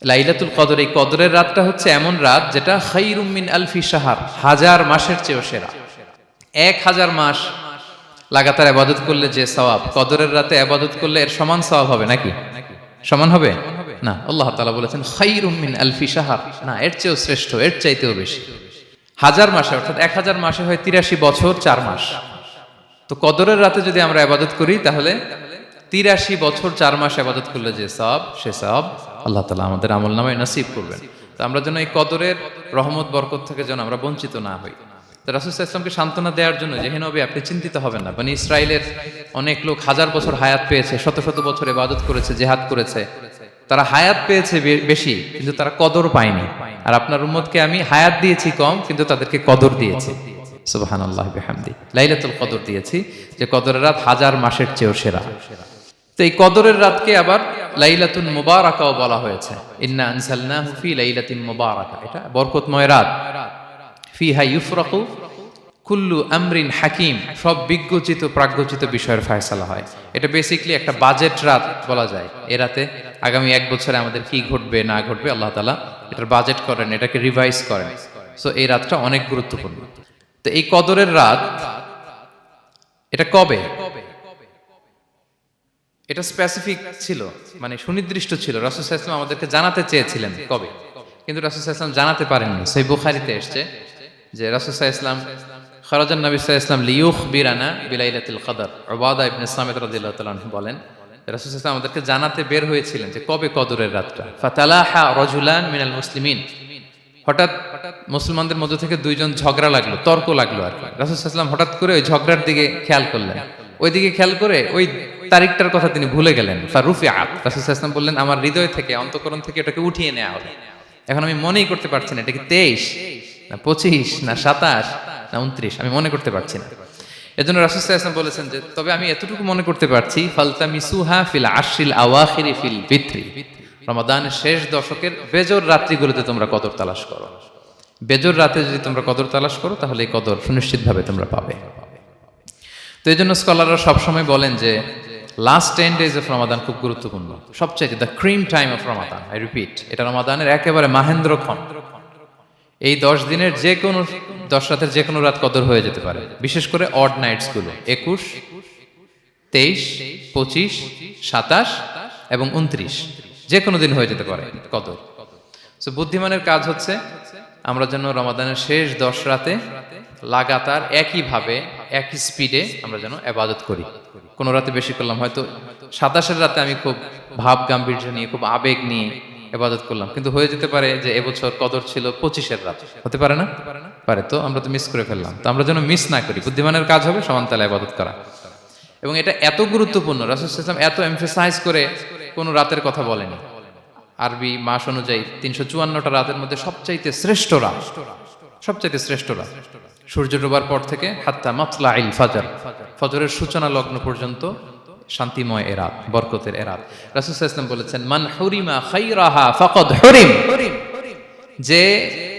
লাইলাতুল কদর, এই কদরের রাতটা হচ্ছে এমন রাত যেটা খায়রুম মিন আলফি শাহর, হাজার মাসের চেয়েও সেরা। 1000 মাস লাগাতার ইবাদত করলে যে সওয়াব, কদরের রাতে ইবাদত করলে এর সমান সওয়াব হবে নাকি? সমান হবে না। আল্লাহ তাআলা বলেছেন খায়রুম মিন আলফি শাহর, না এর চেয়েও শ্রেষ্ঠ, এর চাইতেও বেশি। 1000 মাসে, অর্থাৎ 1000 মাসে হয় 83 বছর 4 মাস। তো কদরের রাতে যদি আমরা ইবাদত করি তাহলে 83 বছর 4 মাস ইবাদত করলে যে সওয়াব, সে সওয়াব আল্লাহ তাআলা আমাদের আমলনামায় নসিব করবেন। তো আমরা যেন এই কদরের রহমত বরকত থেকে যেন আমরা বঞ্চিত না হই। তো রাসূল সাল্লাল্লাহু আলাইহি ওয়াসাল্লামকে সান্ত্বনা দেওয়ার জন্য, যে হে নবী আপনি চিন্তিত হবেন না, বনি ইসরাইলের অনেক লোক 1000 বছর হায়াত পেয়েছে, শত শত বছর ইবাদত করেছে, জিহাদ করেছে, তারা হায়াত পেয়েছে বেশি কিন্তু তারা কদর পায়নি। আর আপনার উম্মতকে আমি হায়াত দিয়েছি কম কিন্তু তাদেরকে কদর দিয়েছি। সুবহানাল্লাহি বিহামদি, লাইলাতুল কদর দিয়েছি, যে কদরের রাত 1000 মাসের চেয়েও সেরা। তো এই কদরের রাতকে আবার লাইলাতুল মুবারাকাও বলা হয়েছে। ইন্না আনজালনাহু ফি লাইলাতিন মুবারাকা, এটা বরকতময় রাত। ফিহা ইউফরাকু কুল্লু আমরিন হাকিম, সব বিজ্ঞচিত প্রাজ্ঞচিত বিষয়ের ফয়সালা হয়। এটা বেসিক্যালি একটা বাজেট রাত বলা যায়। এ রাতে আগামী 1 বছরে আমাদের কি ঘটবে না ঘটবে আল্লাহ তাআলা এটার বাজেট করেন, এটাকে রিভাইজ করেন। সো এই রাতটা অনেক গুরুত্বপূর্ণ। তো এই কদরের রাত, এটা কবে? এটা স্পেসিফিক ছিল, মানে সুনির্দিষ্ট ছিল। রাসূল সাল্লাল্লাহু আলাইহি ওয়াসাল্লাম আমাদেরকে জানাতে চেয়েছিলেন কবে, কিন্তু রাসূল সাল্লাল্লাহু আলাইহি ওয়াসাল্লাম জানাতে পারেননি। সহিহ বুখারীতে এসেছে যে রাসূল সাল্লাল্লাহু আলাইহি ওয়াসাল্লাম খারাজান নবী সাল্লাল্লাহু আলাইহি ওয়াসাল্লাম লিয়ুখবিরানা বিলাইলাতিল কদর। উবাদা ইবনে সামিত রাদিয়াল্লাহু তাআলা আনহু বলেন, রাসূল সাল্লাল্লাহু আলাইহি ওয়াসাল্লাম আমাদেরকে জানাতে বের হয়েছিলেন যে কবে কদরের রাতটা। ফাতালাহা রাজুলান মিনাল মুসলিমিন, হঠাৎ মুসলমানদের মধ্য থেকে দুইজন ঝগড়া লাগলো, তর্ক লাগলো আর কি। রাসূল সাল্লাল্লাহু আলাইহি ওয়াসাল্লাম হঠাৎ করে ওই ঝগড়ার দিকে খেয়াল করলেন, ওইদিকে খেয়াল করে ওই তারিখটার কথা তিনি ভুলে গেলেন। ফারুফিআত, রাসূল সাল্লাল্লাহু আলাইহি ওয়াসাল্লাম বললেন আমার হৃদয় থেকে, অন্তঃকরণ থেকে এটাকে উঠিয়ে নেওয়া হলো। এখন আমি মনেই করতে পারছি না এটা কি 23 না 25 না 27 না 29, আমি মনে করতে পারছি না। এজন্য রাসূল সাল্লাল্লাহু আলাইহি ওয়াসাল্লাম বলেছেন যে তবে আমি এতটুকু মনে করতে পারছি, ফালতামিসুহা ফিল আশরিল আওয়াখিরি ফিল বিত্রি, রমাদানের শেষ দশকের বেজোর রাত্রিগুলোতে তোমরা কদর তালাশ করো। বেজোর রাতে যদি তোমরা কদর তালাশ করো তাহলে এই কদর সুনিশ্চিতভাবে তোমরা পাবে। তো এই জন্য স্কলাররা সবসময় বলেন যে লাস্ট 10 days অফ রমাদান খুব গুরুত্বপূর্ণ, সবচেয়ে the cream time of Ramadan. I repeat, এটা রমাদানের একেবারে মাহেন্দ্রক্ষণ। এই 10 দিনের যে কোনো 10 রাতের যে কোনো রাত কদর হয়ে যেতে পারে, বিশেষ করে অড নাইটস গুলো 21, 23, 25, 27 এবং 29, যে কোনো দিন হয়ে যেতে পারে কদর। সো বুদ্ধিমানের কাজ হচ্ছে আমরা যেন রমাদানের শেষ 10 রাতে লাগাতার একইভাবে একই স্পিডে আমরা যেন ইবাদত করি। কোন রাতে বেশি করলাম, হয়তো 27 রাতে আমি খুব ভাব গাম্ভীর্য নিয়ে, খুব আবেগ নিয়ে ইবাদত করলাম, কিন্তু হয়ে যেতে পারে যে এবছর কদর ছিল 25 রাত, হতে পারে না? পারে। তো আমরা তো মিস করে ফেললাম। তো আমরা যেন মিস না করি, বুদ্ধিমানের কাজ হবে সমান তালে ইবাদত করা। এবং এটা এত গুরুত্বপূর্ণ, রাসূল সাল্লাল্লাহু আলাইহি ওয়াসাল্লাম এত এমফাসাইজ করে কোন রাতের কথা বলেনি। আরবি মাস অনুযায়ী 354টা রাতের মধ্যে সবচাইতে শ্রেষ্ঠ রাত, সবচাইতে শ্রেষ্ঠ রাত সূর্য ডোবার পর থেকে হাত্তা মাতলাইল ফাজর, ফজরের সূচনা লগ্ন পর্যন্ত শান্তিময় এ রাত, বরকতের এ রাত। রাসূল সাল্লাল্লাহু আলাইহি ওয়াসাল্লাম বলেছেন মান হুরিমা খায়রাহা ফাকাদ হুরিম, যে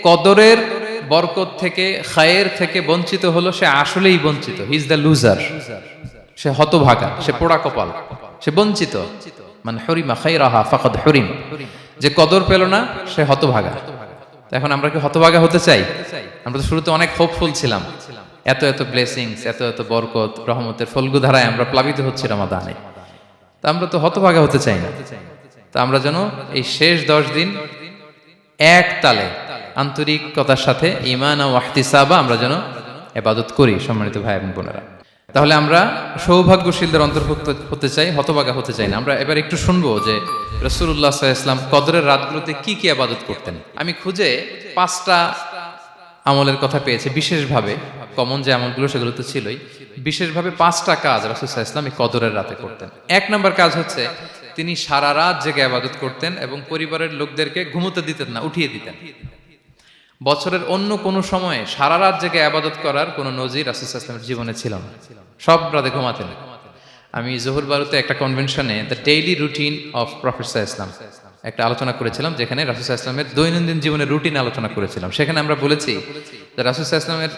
কদরের বরকত থেকে, খায়ের থেকে বঞ্চিত হলো সে আসলেই বঞ্চিত। হি ইজ দ্য লুজার, সে হতভাগা, সে পোড়া কপাল, সে বঞ্চিত। মান হুরিমা খায়রাহা ফাকাদ হুরিম, যে কদর পেল না সে হতভাগা। এখন আমরা কি হতভাগা হতে চাই? আমরা তো শুরুতে অনেক হোপফুল ছিলাম, এত এত ব্লেসিংস, এত এত বরকত, রহমতের ফলগুধারায় আমরা প্লাবিত হচ্ছি রমাদানে। তা আমরা তো হতভাগা হতে চাই না। তা আমরা যেন এই শেষ 10 দিন এক তালে আন্তরিকতার সাথে ঈমান ও ইহতিসাবা আমরা যেন ইবাদত করি। সম্মানিত ভাই এবং বোনেরা, তাহলে আমরা সৌভাগ্যশীলদের অন্তর্ভুক্ত হতে চাই, হতভাগা হতে চাই না। আমরা এবার একটু শুনবো যে রাসূলুল্লাহ সাল্লাল্লাহু আলাইহি ওয়াসাল্লাম কদরের রাতগুলোতে কি কি ইবাদত করতেন। আমি খুঁজে 5টা আমলের কথা পেয়েছি বিশেষভাবে, কমন যে আমলগুলো সেগুলো তো ছিলই, বিশেষভাবে 5টা কাজ রাসূল সাল্লাল্লাহু আলাইহি ওয়াসাল্লাম এই কদরের রাতে করতেন। 1 নম্বর কাজ হচ্ছে তিনি সারা রাত জেগে ইবাদত করতেন এবং পরিবারের লোকদেরকে ঘুমোতে দিতেন না, উঠিয়ে দিতেন। বছরের অন্য কোনো সময়ে সারা রাত জেগে ইবাদত করার কোনো নজির রাসূল সাল্লাল্লাহু আলাইহি ওয়াসাল্লামের জীবনে ছিল না, সব রাতে ঘুমাতেন। আমি জোহর বারুতে একটা কনভেনশনে the daily routine of prophet সাল্লাল্লাহু আলাইহি ওয়াসাল্লাম একটা আলোচনা করেছিলাম, যেখানে রাসূল সাল্লাল্লাহু আলাইহি ওয়াসাল্লামের দৈনন্দিন জীবনের রুটিন আলোচনা করেছিলাম। সেখানে আমরা বলেছি যে রাসূল সাল্লাল্লাহু আলাইহি ওয়াসাল্লামের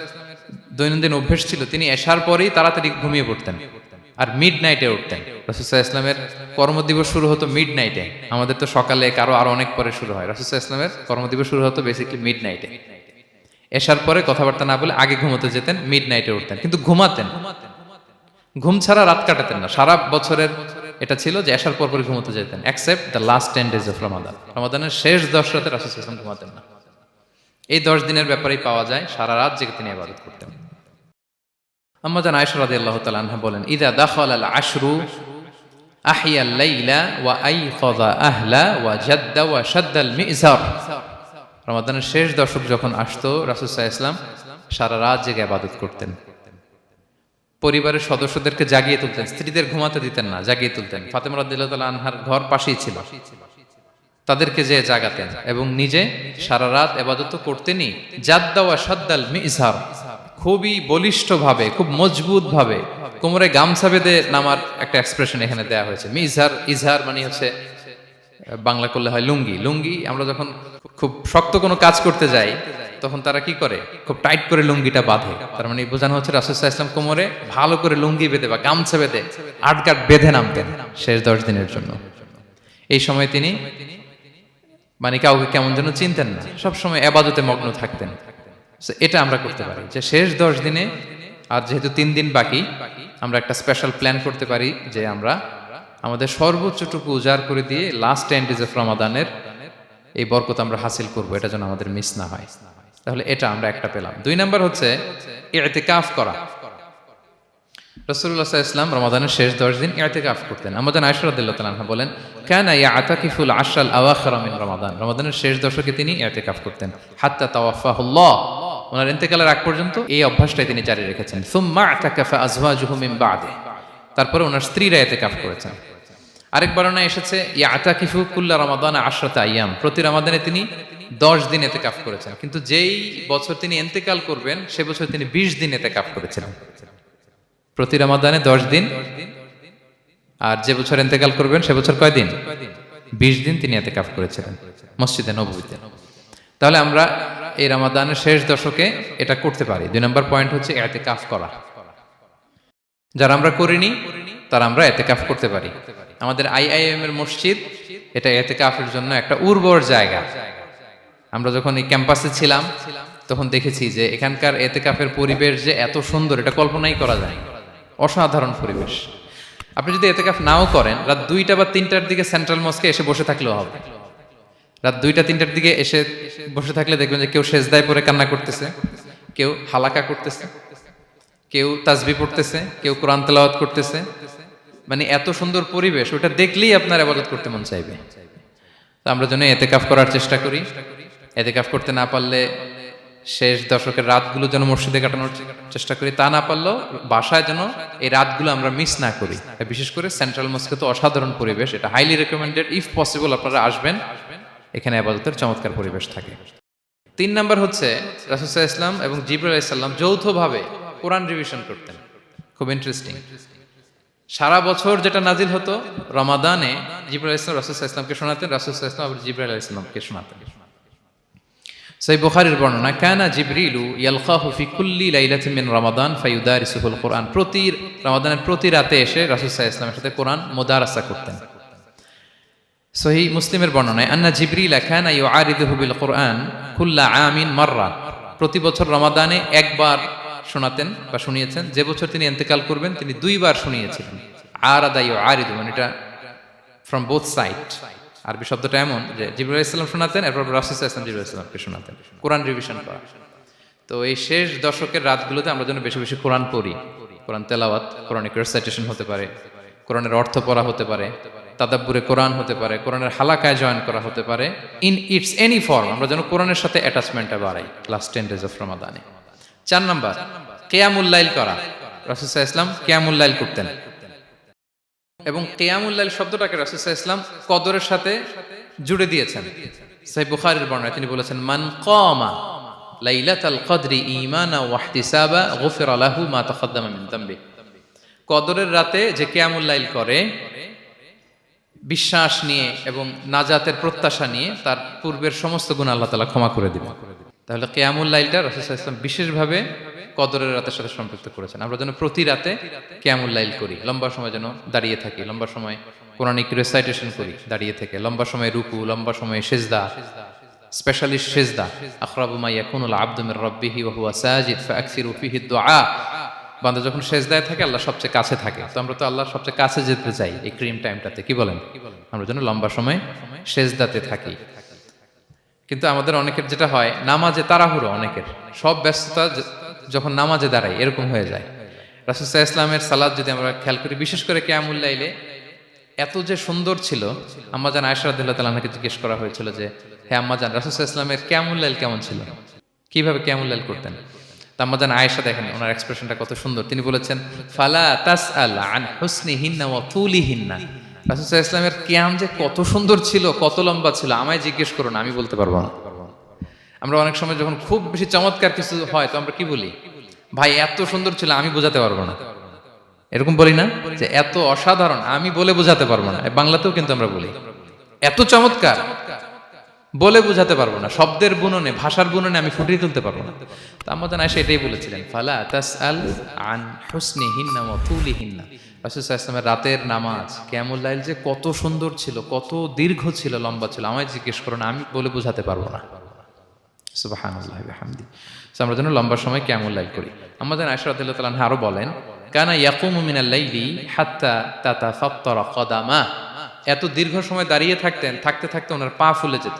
দৈনন্দিন অভ্যাস ছিল তিনি এশার পরেই তাড়াতাড়ি ঘুমিয়ে পড়তেন। আর মিড নাইটে উঠতেন। রাসূল সাল্লাল্লাহু আলাইহি ইসলামের কর্মদিবস শুরু হতো মিড নাইটে। আমাদের তো সকালে আরো অনেক পরে শুরু হয়। রাসূল সাল্লাল্লাহু আলাইহি ইসলামের কর্মদিবস শুরু হতো বেসিক্যালি মিড নাইটে। এশার পরে কথাবার্তা না বলে আগে ঘুমোতে যেতেন, মিড নাইটে উঠতেন, কিন্তু ঘুমাতেন। ঘুম ছাড়া রাত কাটাতেন না। সারা বছরের এটা ছিল যে এশার পর পরে ঘুমোতে যেতেন, except the last 10 days of Ramadan. রমাদানের শেষ 10 রাতে রাসূল সাল্লাল্লাহু আলাইহি ওয়াসাল্লাম ঘুমাতেন না। এই 10 দিনের ব্যাপারেই পাওয়া যায় সারা রাত জেগে তিনি ইবাদত করতেন। আম্মা জান আয়েশা রাদিয়াল্লাহু তাআলা আনহা বলেন, ইযা দাখালাল আশরু আহিয়াল লাইলা ওয়া আইকাযা আহলা ওয়া জাদ্দা ওয়া শাদ্দাল মিজার। রমাদানের শেষ দশক যখন আসতো, রাসূল সাল্লাল্লাহু আলাইহি ওয়াসাল্লাম সারা রাত জেগে ইবাদত করতেন। পরিবারের সদস্যদেরকে জাগিয়ে তুলতেন, স্ত্রীদের ঘুমাতে দিতেন না, জাগিয়ে তুলতেন। ফাতেমা রাদিয়াল্লাহু তাআলা আনহার ঘর পাশেই ছিল, তাদেরকে যে জাগাতেন এবং নিজে সারা রাত ইবাদত করতেনই। জাদ্দা ওয়া শাদ্দাল মিজার, খুবই বলিষ্ঠ ভাবে, খুব মজবুত ভাবে কোমরে গামছা বেঁধে নামার একটা এক্সপ্রেশন এখানে দেওয়া হয়েছে। মিজার, ইজহার মানে হচ্ছে বাংলা করলে হয় লুঙ্গি। লুঙ্গি আমরা যখন খুব শক্ত কোনো কাজ করতে যাই তখন তারা কি করে, খুব টাইট করে লুঙ্গিটা বাঁধে। তার মানে বোঝানো হচ্ছে রাসূল সাল্লাল্লাহু আলাইহি ওয়াসাল্লাম কোমরে ভালো করে লুঙ্গি বেঁধে বা গামছা বেঁধে আটগাট বেঁধে নামতেন শেষ 10 দিনের জন্য। এই সময় তিনি মানে কাউকে কেমন যেন চিনতেন না, সবসময় ইবাদতে মগ্ন থাকতেন। এটা আমরা করতে পারি যে শেষ 10 দিনে, আর যেহেতু 3 দিন বাকি, আমরা একটা স্পেশাল প্ল্যান করতে পারি যে আমরা আমাদের সর্বোচ্চটুকু উজাড় করে দিয়ে লাস্ট 10 days অফ রমাদানের এই বরকত আমরা হাসিল করব, এটা যেন আমাদের মিস না হয়। তাহলে এটা আমরা একটা পেলাম। 2 নাম্বার হচ্ছে ইতিকাফ করা। রাসূলুল্লাহ সাল্লাল্লাহু আলাইহি ওয়াসাল্লাম রমাদানের শেষ 10 দিন ইতিকাফ করতেন। আমাদের আয়েশা রাদিয়াল্লাহু তাআলা আনহা বলেন, কানা ইয়াতাকিফুল আশরাল আওয়াখির মিন রমাদান। রমাদানের শেষ দশকে তিনি ইতিকাফ করতেন। হাত্তা তাওয়াফাহুল্লাহ, ওনার ইন্তেকালের আগ পর্যন্ত এই অভ্যাসটাই তিনি জারি রেখেছেন। সুম্মা আতাকাফা আজওয়াজুহু মিন বাদে, তারপরে ওনার স্ত্রীরা ইতিকাফ করেছেন। আরেক বর্ণনা এসেছে ইয়াতাকিফু কুল্লা রমাদান 10 আইয়াম, প্রতি রমাদানে তিনি 10 দিন ইতিকাফ করেছেন। কিন্তু যেই বছর তিনি ইন্তেকাল করবেন সে বছর তিনি 20 দিন ইতিকাফ করেছিলেন। প্রতি রমাদানে 10 দিন, আর যে বছর ইন্তেকাল করবেন সে বছর কয় দিন? 20 দিন তিনি ইতিকাফ করেছিলেন মসজিদে নববীতে। তাহলে আমরা এই রমাদানের শেষ দশকে এটা করতে পারি। 2 নম্বর পয়েন্ট হচ্ছে ইতিকাফ করা। যারা আমরা করিনি তারা আমরা ইতিকাফ করতে পারি। আমাদের আইআইএম এর মসজিদ এটা ইতিকাফের জন্য একটা উর্বর জায়গা। আমরা যখন এই ক্যাম্পাসে ছিলাম তখন দেখেছি যে এখানকার ইতিকাফের পরিবেশ যে এত সুন্দর, এটা কল্পনাই করা যায়। অসাধারণ পরিবেশ। আপনি যদি ইতিকাফ নাও করেন, রাত 2টা বা 3টার দিকে সেন্ট্রাল মস্কে এসে বসে থাকলেও হবে। রাত 2টা 3টার দিকে এসে বসে থাকলে দেখবেন যে কেউ সেজদায় পড়ে কান্না করতেছে, কেউ হালাকা করতেছে, কেউ তাসবিহ পড়তেছে, কেউ কোরআন তেলাওয়াত করতেছে। মানে এত সুন্দর পরিবেশ, ওটা দেখলেই আপনার ইবাদত করতে মন চাইবে। তো আমরা যেন ইতিকাফ করার চেষ্টা করি। ইতিকাফ করতে না পারলে শেষ দশকের রাতগুলো যেন মসজিদে কাটানোর চেষ্টা করি, তা না পারলেও বাসায় যেন এই রাতগুলো আমরা মিস না করি। বিশেষ করে সেন্ট্রাল মস্কে তো অসাধারণ পরিবেশ, এটা হাইলি রেকমেন্ডেড। ইফ পসিবল আপনারা আসবেন, এখানে ইবাদতের চমৎকার পরিবেশ থাকে। 3 নাম্বার হচ্ছে রাসূল সাল্লাল্লাহু আলাইহি ওয়াসাল্লাম এবং জিবরাইল আলাইহিস সালাম যৌথভাবে কোরআন রিভিশন করতেন। খুব ইন্টারেস্টিং। সারা বছর যেটা নাজিল হতো, রমাদানে জিবরাইল আলাইহিস সালাম রাসূল সাল্লাল্লাহু আলাইহি ওয়াসাল্লামকে শোনাতেন, রাসূল সাল্লাল্লাহু আলাইহি ওয়াসাল্লাম আবার জিবরাইল আলাইহিস সালামকে শোনাতেন। সহিহ বুখারীর বর্ণনা, কানা জিবরিলু ইয়ালকাহু ফি কুল্লি লাইলাতিন মিন রমাদান ফায়ুদারিসুহুল কুরআন। প্রতি রমাদানের প্রতি রাতে এসে রাসূল সাল্লাল্লাহু আলাইহি ওয়াসাল্লামের সাথে কোরআন মুদারাসা করতেন। সহিহ মুসলিমের বর্ণনায়, আন্না জিবরিল কানা ইউআরিদুহু বিল কুরআন কুল্লা আমিন মাররা। প্রতি বছর রমাদানে একবার শোনাতেন বা শুনিয়েছেন। যে বছর তিনি ইন্তেকাল করবেন তিনি 2 বার শুনিয়েছিলেন। আরাদা ইউআরিদু মানে এটা ফ্রম বোথ সাইড। আরবি শব্দটা এমন যে জিবরাইল আলাইহিস সালাম শোনাতেন, এরপর রাসূল সাল্লাল্লাহু আলাইহি ওয়াসাল্লাম জিবরাইল আলাইহিস সালামকে শোনাতেন। কোরআন রিভিশন করা। তো এই শেষ দশকের রাতগুলোতে আমরা যেন বেশি বেশি কোরআন পড়ি। কোরআন তেলাওয়াত, কোরআনিক রিসাইটেশন হতে পারে, কোরআনের অর্থ পড়া হতে পারে, তাদাব্বুরে কোরআন হতে পারে, কোরআনের হালাকায় জয়েন করা হতে পারে। ইন ইটস এনি ফর্ম আমরা যেন কোরআনের সাথে অ্যাটাচমেন্টটা বাড়াই লাস্ট 10 days অফ রমাদানে। 4 নাম্বার কিয়ামুল লাইল করা। রাসূল সাল্লাল্লাহু আলাইহি ওয়াসাল্লাম কিয়ামুল লাইল করতেন এবং কিয়ামুল লাইল শব্দটাকে রাসূল সাল্লাল্লাহু আলাইহি ওয়াসাল্লাম কদরের সাথে জুড়ে দিয়েছেন। সহিহ বুখারীর বর্ণনায় তিনি বলেছেন, মান কামা লাইলাতাল কদরি ঈমানা ওয়া ইহতিসাবা গুফিরা লাহু মা তাকাদ্দামা মিন যামবি। কদরের রাতে যে কিয়ামুল লাইল করে বিশ্বাস নিয়ে এবং নাজাতের প্রত্যাশা নিয়ে, তার পূর্বের সমস্ত গুনাহ আল্লাহ তাআলা ক্ষমা করে দিবেন। তাহলে কিয়ামুল লাইলটা রাসূল সাল্লাল্লাহু আলাইহি ওয়াসাল্লাম বিশেষভাবে কদরের রাতের সাথে সম্পৃক্ত করেছেন। আমরা যেন প্রতি রাতে কিয়ামুল লাইল করি, লম্বা সময় যেন দাঁড়িয়ে থাকি, লম্বা সময় কোরআনিক রেসাইটেশন করি দাঁড়িয়ে থেকে, লম্বা সময় রুকু, লম্বা সময় সিজদা, স্পেশালি সিজদা। আখরাবু মা ইয়াকুনুল আবদু মির রাব্বিহি ওয়া হুয়া সাজিদ ফাআকসিরু ফিহি দুআ। বান্দা যখন সিজদায় থাকে আল্লাহ সবচেয়ে কাছে থাকে, তো আমরা তো আল্লাহর সবচেয়ে কাছে যেতে চাই এই ক্রিম টাইমটাতে, কি বলেন? আমরা যেন লম্বা সময় সিজদাতে থাকি। কিন্তু আমাদের অনেকের যেটা হয়, নামাজে তাড়াহুড়ো, অনেকের সব ব্যস্ততা যখন নামাজে দাঁড়াই এরকম হয়ে যায়। রাসূল সাল্লাল্লাহু আলাইহি ওয়াসাল্লামের সালাত যদি আমরা খেয়াল করি, বিশেষ করে কিয়ামুল লাইলে এত যে সুন্দর ছিল। আম্মাজান আয়েশা রাদিয়াল্লাহু তাআলা আনহাকে জিজ্ঞেস করা হয়েছিল যে, হে আম্মাজান, রাসূল সাল্লাল্লাহু আলাইহি ওয়াসাল্লামের কিয়ামুল লাইল কেমন ছিল, কিভাবে কিয়ামুল লাইল করতেন? তা আম্মাজান আয়েশা, দেখেন ওনার এক্সপ্রেশনটা কত সুন্দর। তিনি বলেছেন, ফালা তাসআল আন হুসনিহিন্না ওয়া তুলিহিন্না। রাসূল সাল্লাল্লাহু আলাইহি ওয়াসাল্লামের কিয়াম যে কত সুন্দর ছিল, কত লম্বা ছিল, আমায় জিজ্ঞেস করো না, আমি বলতে পারবো না। আমরা অনেক সময় যখন খুব বেশি চমৎকার কিছু হয় তো আমরা কি বলি, ভাই এত সুন্দর ছিল, আমি বোঝাতে পারবো না। এরকম বলি না যে এত অসাধারণ, আমি বলে বোঝাতে পারবো না। বাংলাতেও কিন্তু আমরা বলি এত চমৎকার, বলে বোঝাতে পারবো না, শব্দের বুননে, ভাষার বুননে আমি ফুটিয়ে তুলতে পারবো না। তো আম্মাজান আয়েশা এটাই বলেছিলেন, ফালা তাসআল আন হুসনিহিন্না ওয়া তুলিহিন্না। রাসূল সাল্লাল্লাহু আলাইহি ওয়াসাল্লামের রাতের নামাজ কিয়ামুল লাইল যে কত সুন্দর ছিল, কত দীর্ঘ ছিল, লম্বা ছিল, আমায় জিজ্ঞেস করো না, আমি বলে বোঝাতে পারবো না। সুবহানাল্লাহি ওয়া বিহামদিহি। আমরা যেন লম্বা সময় কিয়ামুল লাইল করি। আম্মাজান আয়েশা রাদিয়াল্লাহু তাআলা আনহা আরো বলেন, কানা ইয়াকুমু মিনাল লাইলি হাত্তা তাতাফাত্তারা কদামা। এত দীর্ঘ সময় দাঁড়িয়ে থাকতেন, থাকতে থাকতে ওনার পা ফুলে যেত,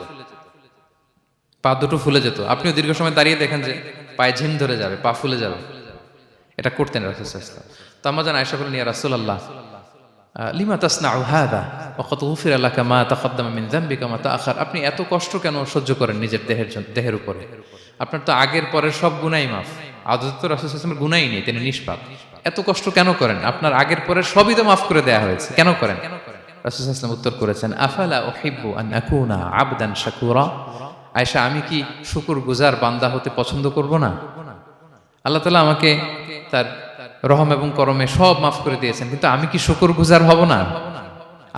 পা দুটো ফুলে যেত। আপনিও দীর্ঘ সময় দাঁড়িয়ে দেখেন যে পায়ে ঝিম ধরে যাবে, পা ফুলে যাবে, এটা করতেন রাসূল সাল্লাল্লাহু আলাইহি ওয়াসাল্লাম। তো আম্মাজান আয়েশা বলেন, ইয়া রাসূলুল্লাহ লিমা তাসনাউ হাযা ওয়া ক্বাদ গুফিরা লাকা মা তাকদ্দামা মিন যামবিকা মা তাআখার। আপনি এত কষ্ট কেন সহ্য করেন নিজের দেহের উপরে? আপনার তো আগের পরের সব গুনাহ মাফ। আদতে তো রাসূল সাল্লাল্লাহু আলাইহি ওয়াসাল্লামের গুনাহই নেই, তিনি নিষ্পাপ। এত কষ্ট কেন করেন? আপনার আগের পরের সবই তো মাফ করে দেয়া হয়েছে, কেন করেন? রাসূল সাল্লাল্লাহু আলাইহি ওয়াসাল্লাম উত্তর করেছেন, আফালা উহিব্বু আন আকুনা আবদান শাকুরা। আয়েশা, আমি কি শুকরগুজার বান্দা হতে পছন্দ করব না? আল্লাহ তাআলা আমাকে তার রহম এবং করমে সব মাফ করে দিয়েছেন, কিন্তু আমি কি শুকরগুজার হব না?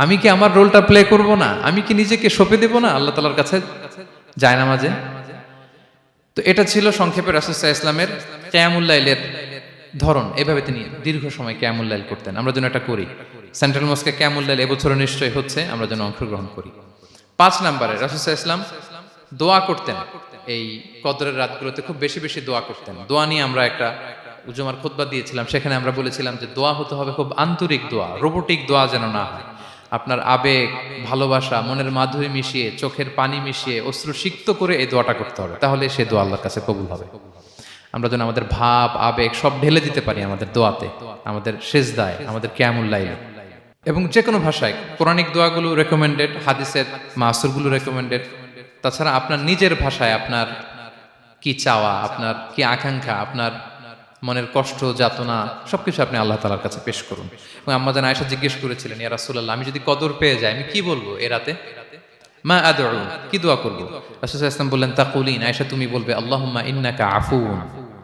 আমি কি আমার রোলটা প্লে করব না? আমি কি নিজেকে সঁপে দেব না আল্লাহ তাআলার কাছে জায়নামাজে? তো এটা ছিল সংক্ষেপে রাসূল সাল্লাল্লাহু আলাইহি ওয়াসাল্লামের কিয়ামুল লাইলের ধরন। এভাবে তিনি দীর্ঘ সময় কিয়ামুল লাইল করতেন। আমরা যেন এটা করি। সেন্ট্রাল মস্কে কিয়ামুল লাইল এবছরও নিশ্চয়ই হচ্ছে, আমরা যেন অংশগ্রহণ করি। 5 নম্বরে রাসূল সাল্লাল্লাহু আলাইহি ওয়াসাল্লাম দোয়া করতেন। এই কদরের রাতগুলোতে খুব বেশি বেশি দোয়া করতেন। দোয়া নিয়ে আমরা একটা জুমার খুতবা দিয়েছিলাম, সেখানে আমরা বলেছিলাম যে দোয়া হতে হবে খুব আন্তরিক দোয়া, রোবোটিক দোয়া যেন না হয়। আপনার আবেগ, ভালোবাসা, মনের মাধুরী মিশিয়ে, চোখের পানি মিশিয়ে, অশ্রু সিক্ত করে এই দোয়াটা করতে হবে, তাহলে সে দোয়া আল্লাহর কাছে কবুল হবে। আমরা যেন আমাদের ভাব, আবেগ সব ঢেলে দিতে পারি আমাদের দোয়াতে, আমাদের সিজদায়, আমাদের কিয়ামুল লাইলে। এবং যে কোনো ভাষায় কোরআনিক দোয়াগুলো রেকমেন্ডেড, হাদিসের মাসুরগুলো রেকমেন্ডেড। তাছাড়া আপনার নিজের ভাষায় আপনার কি চাওয়া, আপনার কি আকাঙ্ক্ষা, আপনার মনের কষ্ট, যাতনা সবকিছু আপনি আল্লাহ তাআলার কাছে পেশ করুন। এবং আম্মাজান আয়েশা জিজ্ঞেস করেছিলেন, ইয়া রাসূলুল্লাহ, আমি যদি কদর পেয়ে যাই আমি কি বলবো এ রাতে? মা আদউ, কি দোয়া করব? রাসূল সাল্লাল্লাহু আলাইহি ওয়াসাল্লাম বললেন, তাকুলিন, আয়েশা তুমি বলবে, আল্লাহুম্মা ইন্নাকা আফুউন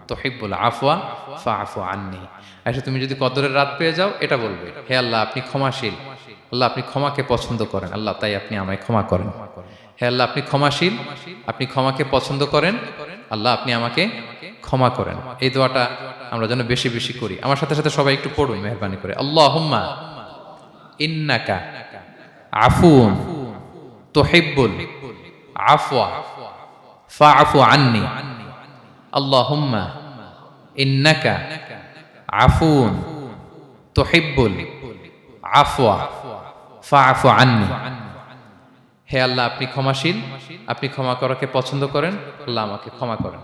তুহিব্বুল আফওয়া ফাআফু আন্নি। আয়েশা তুমি যদি কদরের রাত পেয়ে যাও এটা বলবে, হে আল্লাহ আপনি ক্ষমাশীল, আল্লাহ আপনি ক্ষমাকে পছন্দ করেন, আল্লাহ তাই আপনি আমায় ক্ষমা করেন। হে আল্লাহ আপনি ক্ষমাশীল, আপনি ক্ষমাকে পছন্দ করেন, আল্লাহ আপনি আমাকে ক্ষমা করেন। এই দোয়াটা আমরা যেন বেশি বেশি করি। আমার সাথে সাথে সবাই একটু পড়ুন মেহেরবানি করে, আল্লাহুম্মা ইন্নাকা আফুউন তুহিব্বুল আফওয়া ফাআফু আন্নি। আল্লাহুম্মা ইন্নাকা আফুউন তুহিব্বুল আফওয়া ফাআফু আন্নি। হে আল্লাহ আপনি ক্ষমাশীল, আপনি ক্ষমা করাকে পছন্দ করেন, আল্লাহ আমাকে ক্ষমা করেন।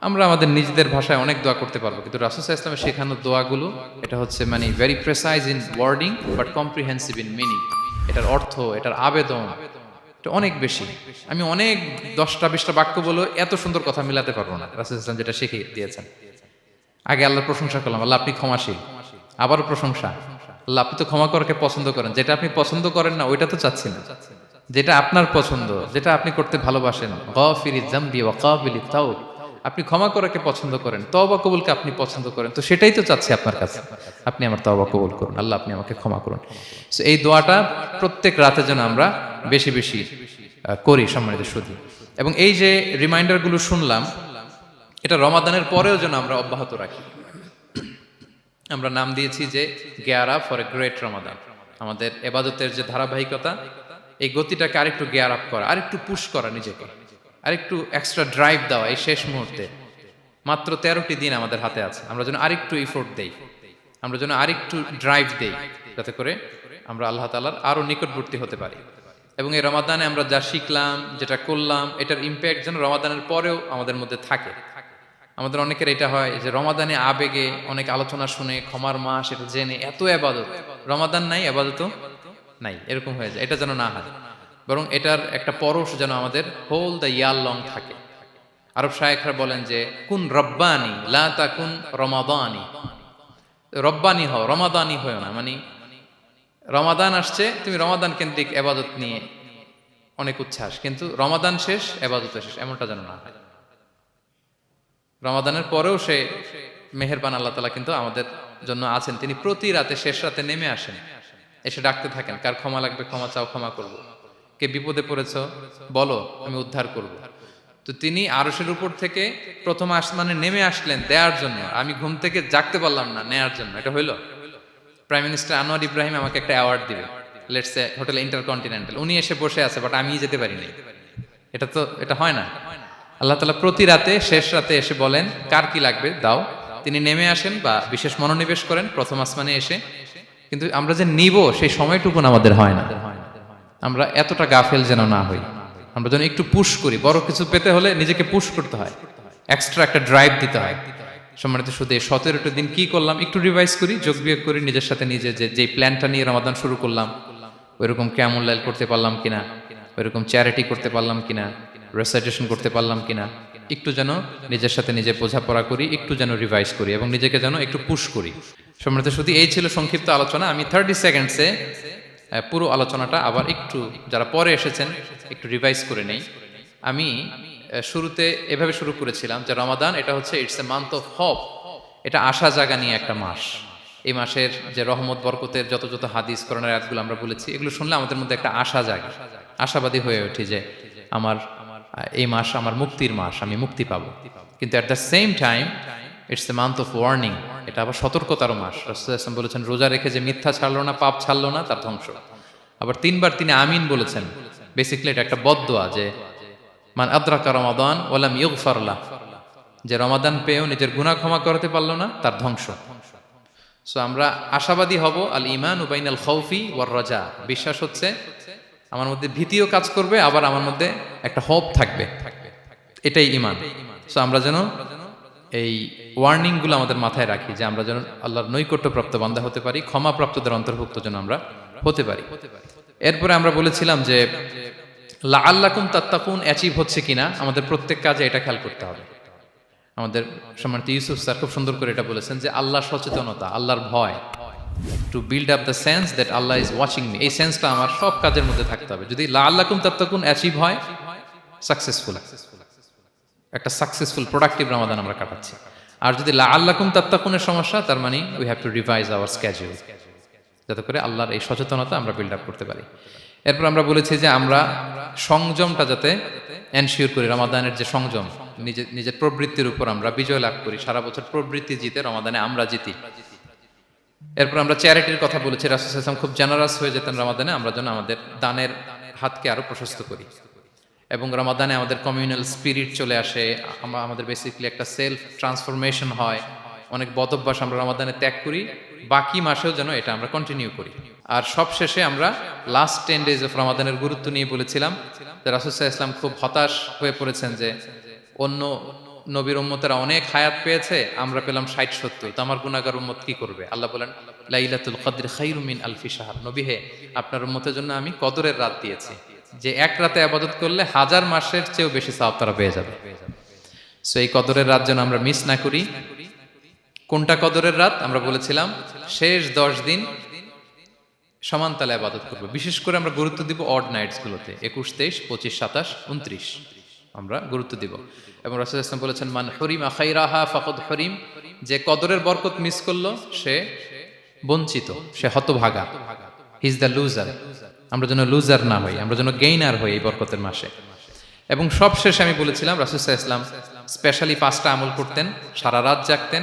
আমরা আমাদের নিজেদের ভাষায় অনেক দোয়া করতে পারবো, কিন্তু রাসূল সাল্লাল্লাহু আলাইহি ওয়াসাল্লামের শেখানো দোয়াগুলো এটা হচ্ছে মানে very precise in wording but comprehensive in meaning. এটার অর্থ, এটার আবেদন এটা অনেক বেশি। আমি অনেক 10টা 20টা বাক্য বলে এত সুন্দর কথা মিলাতে পারবো না। রাসূল সাল্লাল্লাহু আলাইহি ওয়াসাল্লাম যেটা শিখিয়ে দিয়েছেন, আগে আল্লাহর প্রশংসা করলাম, আল্লাহ আপনি ক্ষমাশীল, আবারও প্রশংসা, আল্লাহ আপনি তো ক্ষমা করাকে পছন্দ করেন। যেটা আপনি পছন্দ করেন না ওইটা তো চাচ্ছি না, যেটা আপনার পছন্দ, যেটা আপনি করতে ভালোবাসেন, গাফিরিয যামবি ওয়া কাবিলিত তাওব, আপনি ক্ষমা করাকে পছন্দ করেন, তওবা কবুলকে আপনি পছন্দ করেন, তো সেটাই তো চাচ্ছি আপনার কাছে, আপনি আমার তওবা কবুল করুন, আল্লাহ আপনি আমাকে ক্ষমা করুন। সো এই দোয়াটা প্রত্যেক রাতে যেন আমরা বেশি বেশি করি সম্মানিত সুধী। এবং এই যে রিমাইন্ডারগুলো শুনলাম, এটা রমাদানের পরেও যেন আমরা অব্যাহত রাখি। আমরা নাম দিয়েছি যে gear up for a great Ramadan. আমাদের এবাদতের যে ধারাবাহিকতা, এই গতিটাকে আরেকটু গিয়ার আপ করা, আরেকটু পুশ করা নিজেকে, আরেকটু এক্সট্রা ড্রাইভ দেওয়া। এই শেষ মুহূর্তে মাত্র 13টি দিন আমাদের হাতে আছে, আমরা যেন আরেকটু ইফোর্ট দেই, আমরা যেন আরেকটু ড্রাইভ দেই, যাতে করে আমরা আল্লাহ তাআলার আরো নিকটবর্তী হতে পারি। এবং এই রমাদানে আমরা যা শিখলাম, যেটা করলাম, এটার ইম্প্যাক্ট যেন রমাদানের পরেও আমাদের মধ্যে থাকে। আমাদের অনেকের এটা হয় যে রমাদানে আবেগে অনেক আলোচনা শুনে, ক্ষমার মাস এটা জেনে এত আবাদত, রমাদান নাই আবাদতও নাই, এরকম হয়ে যায়। এটা যেন না হয়, বরং এটার একটা পরশ যেন আমাদের হোল দ্য ইয়ার লং থাকে। আরব শায়েখরা বলেন যে কুন রব্বানি লা তাকুন রমাদানি, রব্বানি হও, রমাদানি হও না। মানে রমাদান আসছে, তুমি রমাদান কেন্দ্রিক আবাদত নিয়ে অনেক উচ্ছ্বাস, কিন্তু রমাদান শেষ, আবাদত শেষ, এমনটা যেন না হয়। রমাদানের পরেও সে মেহেরবান আল্লাহ তাআলা কিন্তু আমাদের জন্য আছেন। তিনি প্রতি রাতে শেষ রাতে নেমে আসেন, এসে ডাকতে থাকেন, কার ক্ষমা লাগবে ক্ষমা চাও, ক্ষমা করব। কে বিপদে পড়েছ বলো, আমি উদ্ধার করব। তো তিনি আরশের উপর থেকে প্রথম আসমানে নেমে আসলেন দেওয়ার জন্য, আমি ঘুম থেকে জাগতে পারলাম না নেয়ার জন্য। এটা হইল? প্রাইম মিনিস্টার আনোয়ার ইব্রাহিম আমাকে একটা অ্যাওয়ার্ড দিবে, লেটস সে হোটেল ইন্টারকন্টিনেন্টাল, উনি এসে বসে আছে, বাট আমি যেতে পারিনি। এটা হয় না। আল্লাহ তাআলা প্রতি রাতে শেষ রাতে এসে বলেন কার কি লাগবে দাও, তিনি নেমে আসেন বা বিশেষ মনোনিবেশ করেন প্রথম আসমানে এসে। কিন্তু আমরা যে নিব সেই সময়টুকু আমাদের হয় না। আমরা এতটা গাফেল যেন না হই, আমরা যেন একটু পুশ করি। বড় কিছু পেতে হলে নিজেকে পুশ করতে হয়, এক্সট্রা একটা ড্রাইভ দিতে হয়। সম্মানিত শুধু 17টা দিন কি করলাম একটু রিভাইজ করি, যোগ বিয়োগ করি নিজের সাথে নিজে, যে প্ল্যানটা নিয়ে রমাদান শুরু করলাম ওইরকম কিয়ামুল লাইল করতে পারলাম কিনা, ওইরকম চ্যারিটি করতে পারলাম কিনা, রেসাইটেশন করতে পারলাম কিনা, একটু যেন নিজের সাথে নিজে বোঝাপড়া করি, একটু যেন রিভাইজ করি এবং নিজেকে যেন একটু পুশ করি। সম্মানিত শুধু এই ছিল সংক্ষিপ্ত আলোচনা। আমি 30 সেকেন্ডসে পুরো আলোচনাটা আবার একটু যারা পরে এসেছেন একটু রিভাইজ করে নেই। আমি শুরুতে এভাবে শুরু করেছিলাম যে রমাদান এটা হচ্ছে it's a month of hope, এটা আশা জাগা নিয়ে একটা মাস। এই মাসের যে রহমত বরকতের যত যত হাদিস কোরআনের আয়াতগুলো আমরা বলেছি, এগুলো শুনলে আমাদের মধ্যে একটা আশা জাগে, আশাবাদী হয়ে ওঠে যে আমার এই মাস আমার মুক্তির মাস, আমি মুক্তি পাবো। কিন্তু at the same time it's a month of warning, এটা আবার সতর্কতারও মাস। রাসূলুল্লাহ সাল্লাল্লাহু আলাইহি ওয়াসাল্লাম বলেছেন রোজা রেখে যে মিথ্যা ছাড়লো না, পাপ ছাড়লো না, তার ধ্বংস। আবার 3বার তিনি আমিন বলেছেন। বেসিক্যালি এটা একটা বদদোয়া যে মান আদরাকা রমাদান ওয়া লাম ইগফার লাহ, যে রমাদান পেয়েও নিজের গুনাহ ক্ষমা করতে পারলো না, তার ধ্বংস। সো আমরা আশাবাদী হব। আল ঈমান বাইনাল খাউফি ওয়ার রাজা, বিশ্বাস হচ্ছে আমার মধ্যে ভীতিও কাজ করবে, আবার আমার মধ্যে একটা হোপ থাকবে, এটাই ঈমান। সো আমরা যেন এই ওয়ার্নিং গুলো আমাদের মাথায় রাখি যে আমরা যেন আল্লাহর নৈকট্যপ্রাপ্ত বান্দা হতে পারি, ক্ষমাপ্রাপ্তদের অন্তর্ভুক্ত যেন আমরা হতে পারি। এরপরে আমরা বলেছিলাম যে লাআল্লাকুম তাত্তাকুন অ্যাচিভ হচ্ছে কিনা আমাদের প্রত্যেক কাজে এটা খেয়াল করতে হবে। আমাদের সম্মানিত ইউসুফ স্যার খুব সুন্দর করে এটা বলেছেন যে আল্লাহর সচেতনতা, আল্লাহর ভয়, to build up the sense that Allah is watching me, এই সেন্সটা আমার সব কাজের মধ্যে থাকতে হবে। যদি লাআল্লাকুম তাত্তাকুন অ্যাচিভ হয়, সাকসেসফুল, একটা সাকসেসফুল প্রোডাক্টিভ রমাদান আমরা কাটাচ্ছি। আর যদি লাআল্লাকুম তাত্তাকুনের সমস্যা, তার মানে we have to revise hour schedule, যাতে করে আল্লাহর এই সচেতনতা আমরা বিল্ড আপ করতে পারি। এরপর আমরা বলেছি যে আমরা সংযমটা যাতে এনশিওর করি, রমাদানের যে সংযম, নিজের প্রবৃত্তির উপর আমরা বিজয় লাভ করি। সারা বছর প্রবৃত্তি জিতে, রমাদানে আমরা জিতি। এরপর আমরা চ্যারিটির কথা বলেছি। রাসূল সাল্লাল্লাহু আলাইহি ওয়াসাল্লাম খুব জেনারাস হয়ে যেতেন রমাদানে, আমরা যেন আমাদের দানের হাতকে আরো প্রশস্ত করি এবং রমাদানে আমাদের কমিউনাল স্পিরিট চলে আসে, আমাদের বেসিক্যালি একটা সেলফ ট্রান্সফরমেশন হয়। অনেক বদ অভ্যাস আমরা রমাদানে ত্যাগ করি, বাকি মাসেও যেন এটা আমরা কন্টিনিউ করি। আর সবশেষে আমরা লাস্ট 10 days অফ রমাদানের গুরুত্ব নিয়ে বলেছিলাম যে রাসূল সাল্লাল্লাহু আলাইহি ওয়াসাল্লাম খুব হতাশ হয়ে পড়েছেন যে অন্য নবীর উম্মতেরা অনেক হায়াত পেয়েছে, আমরা পেলাম 60-70, তো আমার গুনাহগার উম্মত কি করবে? আল্লাহ বলেন লাইলাতুল কদর খায়রুম মিন আলফি শাহর, নবী হে আপনার উম্মতের জন্য আমি কদরের রাত দিয়েছি, যে এক রাতে ইবাদত করলে 1000 মাসের চেয়েও বেশি সওয়াব তারা পেয়ে যাবে। সো এই কদরের রাত যেন আমরা মিস না করি। কোনটা কদরের রাত? আমরা বলেছিলাম শেষ 10 দিন সমান তালে ইবাদত করব। বিশেষ করে আমরা গুরুত্ব দিব অড নাইটস গুলোতে, 21, 23, 25, 27, 29 আমরা গুরুত্ব দিব। এবং রাসূল সাল্লাল্লাহু আলাইহি ওয়াসাল্লাম বলেছেন মান হুরিমা খায়রাহা ফাকাদ হুরিম, যে কদরের বরকত মিস করলো সে বঞ্চিত, সে হতভাগা। He is the loser. আমরা যেন লুজার না হই, আমরা যেন গেইনার হই এই বরকতের মাসে। এবং সব শেষে আমি বলেছিলাম রাসূল সাল্লাল্লাহু আলাইহি ওয়াসাল্লাম স্পেশালি 5টা আমল করতেন, সারা রাত জাগতেন,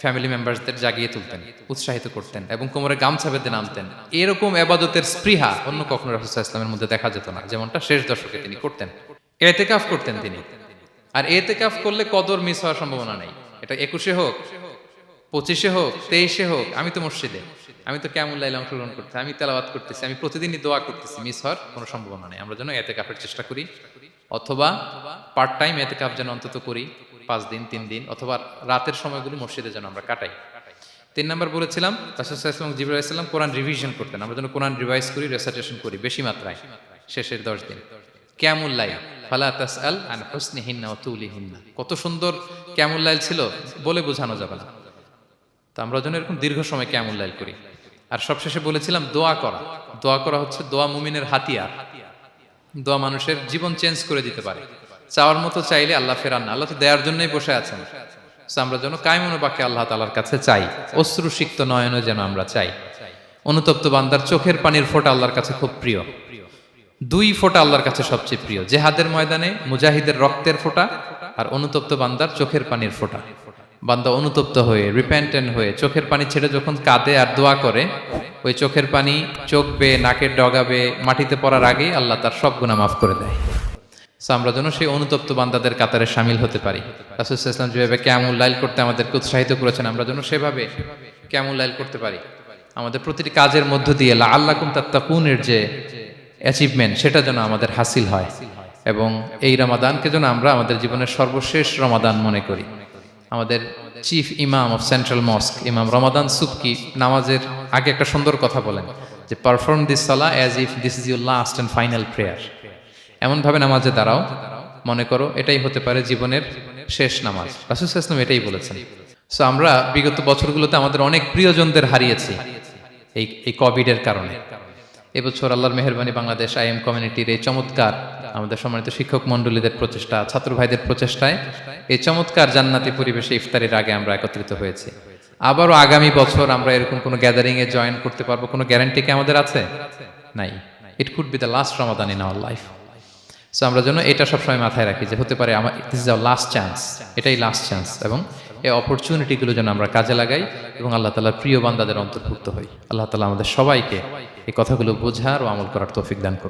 ফ্যামিলি মেম্বারসদের জাগিয়ে তুলতেন, উৎসাহিত করতেন এবং কোমরে গামছা বেঁধে নামতেন। এরকম ইবাদতের স্পৃহা অন্য কখনো রাসূল সাল্লাল্লাহু আলাইহি ওয়াসাল্লামের মধ্যে দেখা যেত না, যেমনটা শেষ দশকে তিনি করতেন। ইতিকাফ করতেন তিনি। আর ইতিকাফ করলে কদর মিস হওয়ার সম্ভাবনা নেই। এটা 21-এ হোক, 25-এ হোক, 23-এ হোক, আমি তো মসজিদে, আমি তো কিয়ামুল লাইলে অংশগ্রহণ করতেছি, আমি তেলাওয়াত করতেছি, আমি প্রতিদিনই দোয়া করতেছি, মিস হওয়ার কোনো সম্ভাবনা নেই। আমরা যেন ইতিকাফের চেষ্টা করি, অথবা পার্ট টাইম ইতিকাফ যেন অন্তত করি 5 দিন 3 দিন, অথবা রাতের সময়গুলো মসজিদে যেন আমরা কাটাই। 3 নাম্বার বলেছিলাম রাসূল সাল্লাল্লাহু আলাইহি ওয়াসাল্লাম জিবরাইল আলাইহিস সালাম কোরআন রিভিশন করতেন। আমরা যেন কোরআন রিভাইজ করি, রেসাইটেশন করি বেশি মাত্রায় শেষের 10 দিন। কিয়ামুল লাইল ফালা তাসআল আন হুসনিহিন্না ওয়া তুলিহিন্না, কত সুন্দর কিয়ামুল লাইল ছিল বলে বোঝানো যাবে না। তো আমরা যেন এরকম দীর্ঘ সময় কিয়ামুল লাইল করি। আর সবশেষে বলেছিলাম দোয়া করা। দোয়া করা হচ্ছে দোয়া মুমিনের হাতিয়ার। দোয়া মানুষের জীবন চেঞ্জ করে দিতে পারে। চাওয়ার মতো চাইলে আল্লাহ ফেরান না, আল্লাহ তো দেওয়ার জন্যই বসে আছেন। আমরা যেন কায়মনো বাক্যে আল্লাহ তাআলার কাছে চাই, অশ্রুসিক্ত নয়নে যেন আমরা চাই। অনুতপ্ত বান্দার চোখের পানির ফোঁটা আল্লাহর কাছে খুব প্রিয়। 2 ফোঁটা আল্লাহর কাছে সবচেয়ে প্রিয়, জেহাদের ময়দানে মুজাহিদের রক্তের ফোঁটা আর অনুতপ্ত বান্দার চোখের পানির ফোঁটা। বান্দা অনুতপ্ত হয়ে রিপেন্টেন্ট হয়ে চোখের পানি ছেড়ে যখন কাঁদে আর দোয়া করে, ওই চোখের পানি চোখ বেয়ে নাকের ডগাবে মাটিতে পড়ার আগেই আল্লাহ তার সব গুনাহ মাফ করে দেয়। সো আমরা যেন সেই অনুতপ্ত বান্দাদের কাতারে শামিল হতে পারি। রাসূল সাল্লাল্লাহু আলাইহি ওয়াসাল্লাম যেভাবে কিয়ামুল লাইল করতে আমাদেরকে উৎসাহিত করেছেন, আমরা যেন সেভাবে কিয়ামুল লাইল করতে পারি। আমাদের প্রতিটি কাজের মধ্য দিয়ে লাআল্লাকুম তাত্তাকুনের যে অ্যাচিভমেন্ট, সেটা যেন আমাদের হাসিল হয়। এবং এই রমাদানকে যেন আমরা আমাদের জীবনের সর্বশেষ রমাদান মনে করি। আমাদের চিফ ইমাম অফ সেন্ট্রাল মস্ক ইমাম রমাদান সুবকি নামাজের আগে একটা সুন্দর কথা বলেন যে perform this Salah as if this is your last and final prayer. এমনভাবে নামাজে দাঁড়াও মনে করো এটাই হতে পারে জীবনের শেষ নামাজ। রাসূল সাল্লাল্লাহু আলাইহি ওয়াসাল্লাম এটাই বলেছেন। সো আমরা বিগত বছরগুলোতে আমাদের অনেক প্রিয়জনদের হারিয়েছি এই কোভিডের কারণে। এবছর আল্লাহর মেহেরবানি বাংলাদেশ আইএম কমিউনিটির এই চমৎকার আমাদের সম্মানিত শিক্ষক মণ্ডলীদের প্রচেষ্টা, ছাত্র ভাইদের প্রচেষ্টায় এই চমৎকার জান্নাতি পরিবেশে ইফতারের আগে আমরা একত্রিত হয়েছি। আবারও আগামী বছর আমরা এরকম কোনো গ্যাদারিং এ জয়েন করতে পারবো, কোনো গ্যারান্টি কি আমাদের আছে? নাই। It could be the last Ramadan in our life. So আমরা যেন এটা সবসময় মাথায় রাখি যে হতে পারে আমার this is our last chance, এটাই লাস্ট চান্স। এবং এই অপরচুনিটিগুলো যেন আমরা কাজে লাগাই এবং আল্লাহ তাআলার প্রিয় বান্দাদের অন্তর্ভুক্ত হই। আল্লাহ তাআলা আমাদের সবাইকে এই কথাগুলো বোঝার ও আমল করার তৌফিক দান করুন।